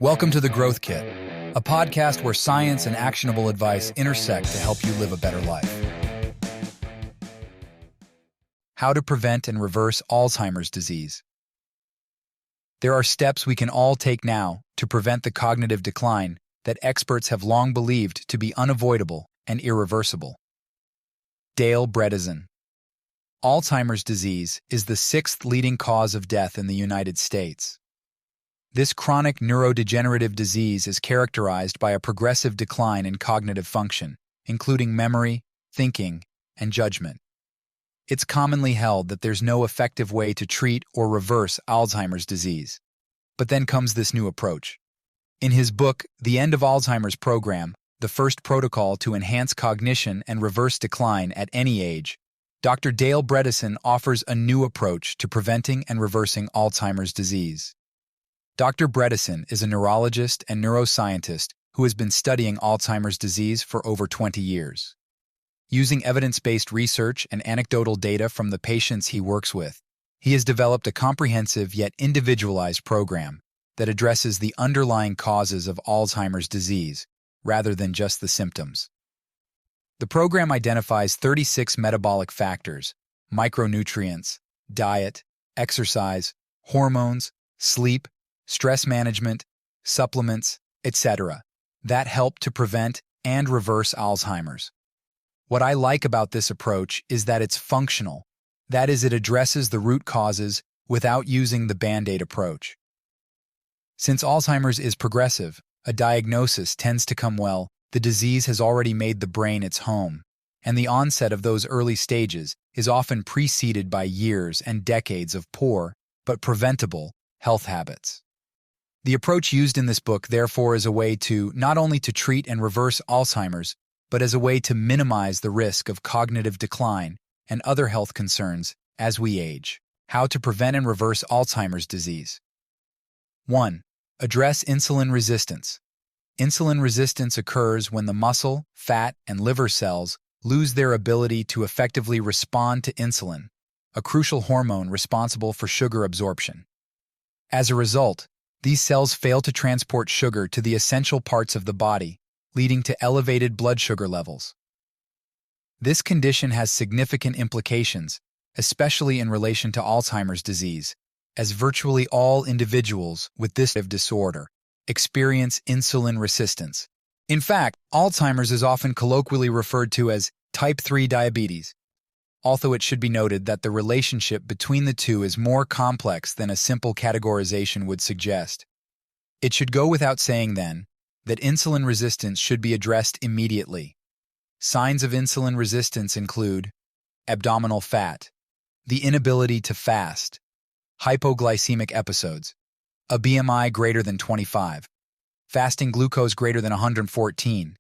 Welcome to The Growth Kit, a podcast where science and actionable advice intersect to help you live a better life. How to prevent and reverse Alzheimer's disease. There are steps we can all take now to prevent the cognitive decline that experts have long believed to be unavoidable and irreversible. Dale Bredesen. Alzheimer's disease is the sixth leading cause of death in the United States. This chronic neurodegenerative disease is characterized by a progressive decline in cognitive function, including memory, thinking, and judgment. It's commonly held that there's no effective way to treat or reverse Alzheimer's disease. But then comes this new approach. In his book, The End of Alzheimer's Program, the first protocol to enhance cognition and reverse decline at any age, Dr. Dale Bredesen offers a new approach to preventing and reversing Alzheimer's disease. Dr. Bredesen is a neurologist and neuroscientist who has been studying Alzheimer's disease for over 20 years. Using evidence-based research and anecdotal data from the patients he works with, he has developed a comprehensive yet individualized program that addresses the underlying causes of Alzheimer's disease rather than just the symptoms. The program identifies 36 metabolic factors, micronutrients, diet, exercise, hormones, sleep, stress management, supplements, etc., that help to prevent and reverse Alzheimer's. What I like about this approach is that it's functional. That is, it addresses the root causes without using the Band-Aid approach. Since Alzheimer's is progressive, a diagnosis tends to come well. The disease has already made the brain its home, and the onset of those early stages is often preceded by years and decades of poor, but preventable, health habits. The approach used in this book, therefore, is a way to not only to treat and reverse Alzheimer's, but as a way to minimize the risk of cognitive decline and other health concerns as we age. How to prevent and reverse Alzheimer's disease. 1. Address insulin resistance. Insulin resistance occurs when the muscle, fat, and liver cells lose their ability to effectively respond to insulin, a crucial hormone responsible for sugar absorption. As a result, these cells fail to transport sugar to the essential parts of the body, leading to elevated blood sugar levels. This condition has significant implications, especially in relation to Alzheimer's disease, as virtually all individuals with this disorder experience insulin resistance. In fact, Alzheimer's is often colloquially referred to as type 3 diabetes, although it should be noted that the relationship between the two is more complex than a simple categorization would suggest. It should go without saying, then, that insulin resistance should be addressed immediately. Signs of insulin resistance include abdominal fat, the inability to fast, hypoglycemic episodes, a BMI greater than 25, fasting glucose greater than 114,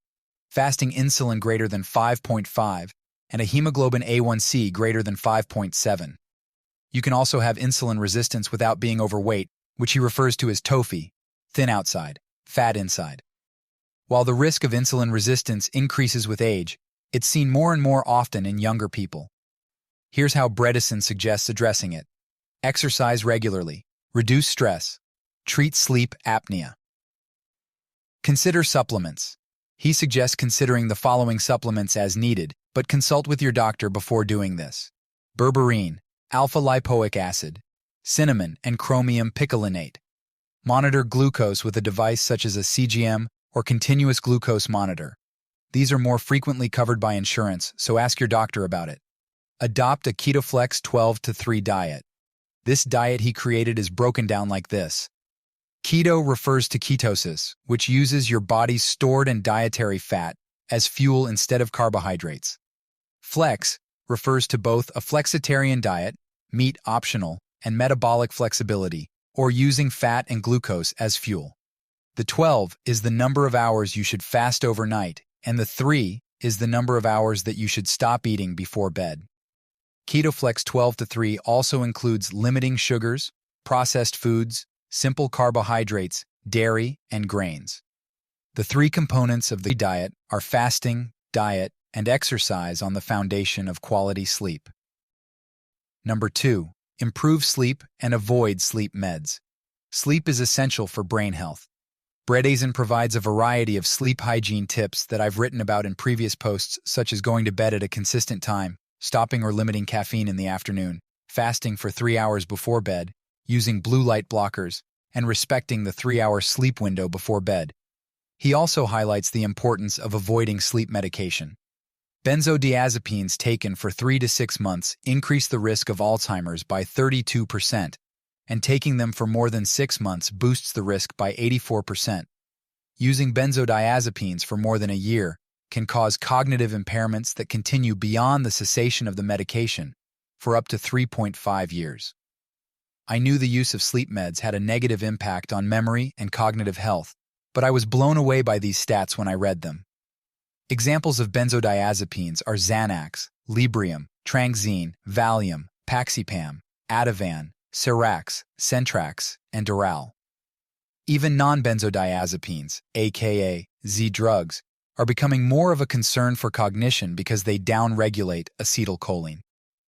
fasting insulin greater than 5.5, and a hemoglobin A1C greater than 5.7. You can also have insulin resistance without being overweight, which he refers to as TOFI, thin outside, fat inside. While the risk of insulin resistance increases with age, it's seen more and more often in younger people. Here's how Bredesen suggests addressing it. Exercise regularly, reduce stress, treat sleep apnea. Consider supplements. He suggests considering the following supplements as needed, but consult with your doctor before doing this. Berberine, alpha-lipoic acid, cinnamon and chromium picolinate. Monitor glucose with a device such as a CGM or continuous glucose monitor. These are more frequently covered by insurance, so ask your doctor about it. Adopt a KetoFlex 12-3 diet. This diet he created is broken down like this. Keto refers to ketosis, which uses your body's stored and dietary fat as fuel instead of carbohydrates. Flex refers to both a flexitarian diet, meat optional, and metabolic flexibility, or using fat and glucose as fuel. The 12 is the number of hours you should fast overnight, and the 3 is the number of hours that you should stop eating before bed. KetoFlex 12-3 also includes limiting sugars, processed foods, simple carbohydrates, dairy, and grains. The three components of the diet are fasting, diet, and exercise on the foundation of quality sleep. Number 2. Improve sleep and avoid sleep meds. Sleep is essential for brain health. Bredesen provides a variety of sleep hygiene tips that I've written about in previous posts, such as going to bed at a consistent time, stopping or limiting caffeine in the afternoon, fasting for 3 hours before bed, using blue light blockers, and respecting the 3-hour sleep window before bed. He also highlights the importance of avoiding sleep medication. Benzodiazepines taken for 3 to 6 months increase the risk of Alzheimer's by 32%, and taking them for more than 6 months boosts the risk by 84%. Using benzodiazepines for more than a year can cause cognitive impairments that continue beyond the cessation of the medication for up to 3.5 years. I knew the use of sleep meds had a negative impact on memory and cognitive health, but I was blown away by these stats when I read them. Examples of benzodiazepines are Xanax, Librium, Tranxene, Valium, Paxipam, Ativan, Cerax, Centrax, and Doral. Even non-benzodiazepines, aka Z-drugs, are becoming more of a concern for cognition because they downregulate acetylcholine.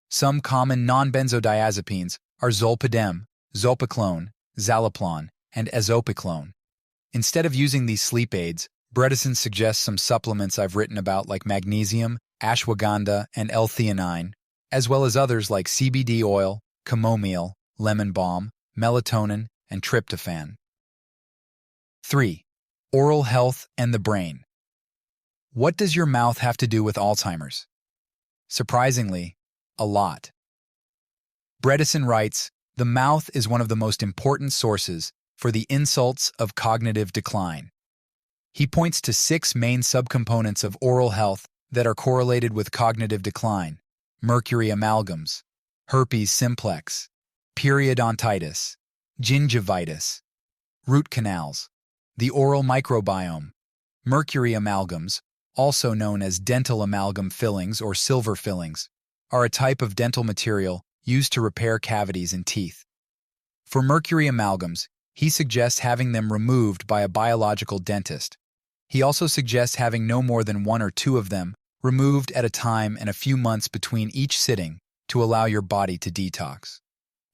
Some common non-benzodiazepines are zolpidem, zolpiclone, zaleplon, and azopiclone. Instead of using these sleep aids, Bredesen suggests some supplements I've written about like magnesium, ashwagandha, and L-theanine, as well as others like CBD oil, chamomile, lemon balm, melatonin, and tryptophan. 3. Oral health and the brain. What does your mouth have to do with Alzheimer's? Surprisingly, a lot. Bredesen writes, "The mouth is one of the most important sources for the insults of cognitive decline." He points to 6 main subcomponents of oral health that are correlated with cognitive decline: mercury amalgams, herpes simplex, periodontitis, gingivitis, root canals, the oral microbiome. Mercury amalgams, also known as dental amalgam fillings or silver fillings, are a type of dental material used to repair cavities in teeth. For mercury amalgams, he suggests having them removed by a biological dentist. He also suggests having no more than 1 or 2 of them removed at a time and a few months between each sitting to allow your body to detox.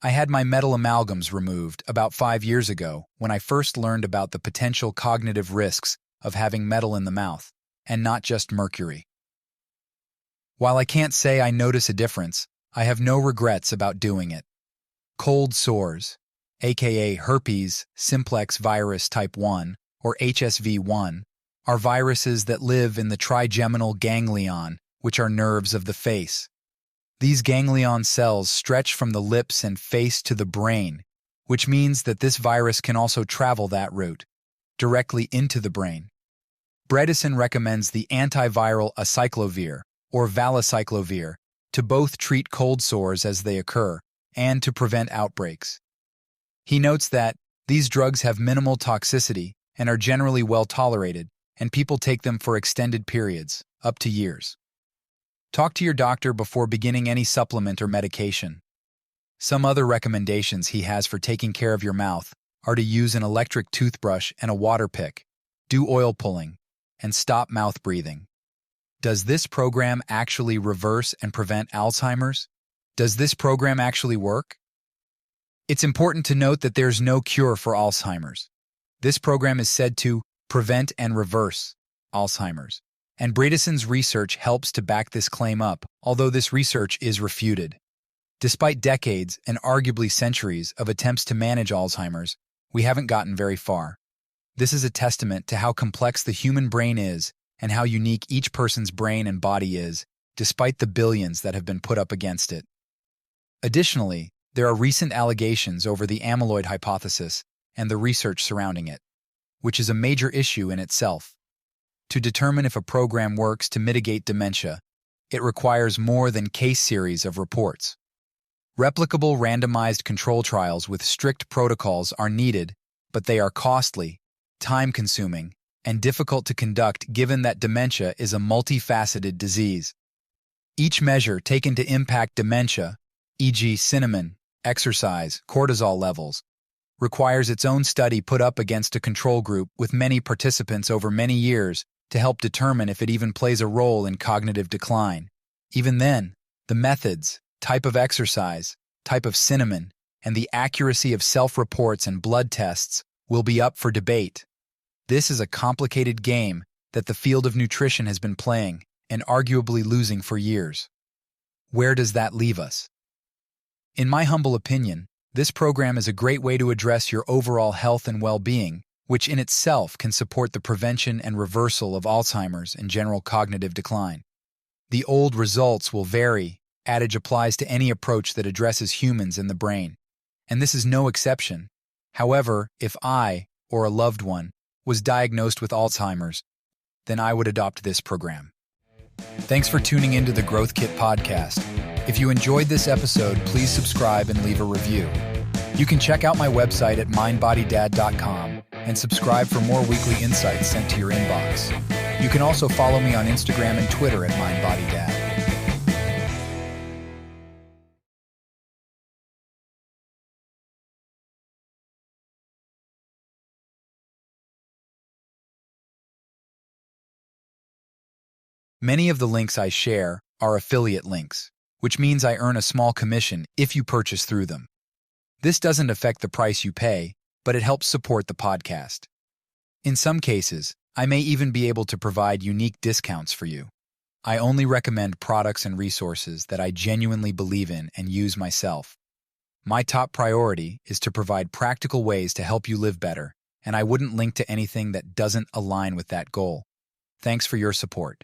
I had my metal amalgams removed about 5 years ago when I first learned about the potential cognitive risks of having metal in the mouth, and not just mercury. While I can't say I notice a difference, I have no regrets about doing it. Cold sores, aka herpes simplex virus type 1 or HSV1, are viruses that live in the trigeminal ganglion, which are nerves of the face. These ganglion cells stretch from the lips and face to the brain, which means that this virus can also travel that route, directly into the brain. Bredesen recommends the antiviral acyclovir, or valacyclovir, to both treat cold sores as they occur and to prevent outbreaks. He notes that these drugs have minimal toxicity and are generally well tolerated, and people take them for extended periods, up to years. Talk to your doctor before beginning any supplement or medication. Some other recommendations he has for taking care of your mouth are to use an electric toothbrush and a water pick, do oil pulling, and stop mouth breathing. Does this program actually reverse and prevent Alzheimer's? Does this program actually work? It's important to note that there's no cure for Alzheimer's. This program is said to prevent and reverse Alzheimer's, and Bredesen's research helps to back this claim up, although this research is refuted. Despite decades and arguably centuries of attempts to manage Alzheimer's, we haven't gotten very far. This is a testament to how complex the human brain is and how unique each person's brain and body is, despite the billions that have been put up against it. Additionally, there are recent allegations over the amyloid hypothesis and the research surrounding it, which is a major issue in itself. To determine if a program works to mitigate dementia, it requires more than case series of reports. Replicable randomized control trials with strict protocols are needed, but they are costly, time-consuming, and difficult to conduct given that dementia is a multifaceted disease. Each measure taken to impact dementia, e.g. cinnamon, exercise, cortisol levels, requires its own study put up against a control group with many participants over many years to help determine if it even plays a role in cognitive decline. Even then, the methods, type of exercise, type of cinnamon, and the accuracy of self-reports and blood tests will be up for debate. This is a complicated game that the field of nutrition has been playing and arguably losing for years. Where does that leave us? In my humble opinion, this program is a great way to address your overall health and well-being, which in itself can support the prevention and reversal of Alzheimer's and general cognitive decline. The old results will vary. Adage applies to any approach that addresses humans and the brain, and this is no exception. However, if I, or a loved one, was diagnosed with Alzheimer's, then I would adopt this program. Thanks for tuning into the Growth Kit podcast. If you enjoyed this episode, please subscribe and leave a review. You can check out my website at mindbodydad.com and subscribe for more weekly insights sent to your inbox. You can also follow me on Instagram and Twitter at mindbodydad. Many of the links I share are affiliate links, which means I earn a small commission if you purchase through them. This doesn't affect the price you pay, but it helps support the podcast. In some cases, I may even be able to provide unique discounts for you. I only recommend products and resources that I genuinely believe in and use myself. My top priority is to provide practical ways to help you live better, and I wouldn't link to anything that doesn't align with that goal. Thanks for your support.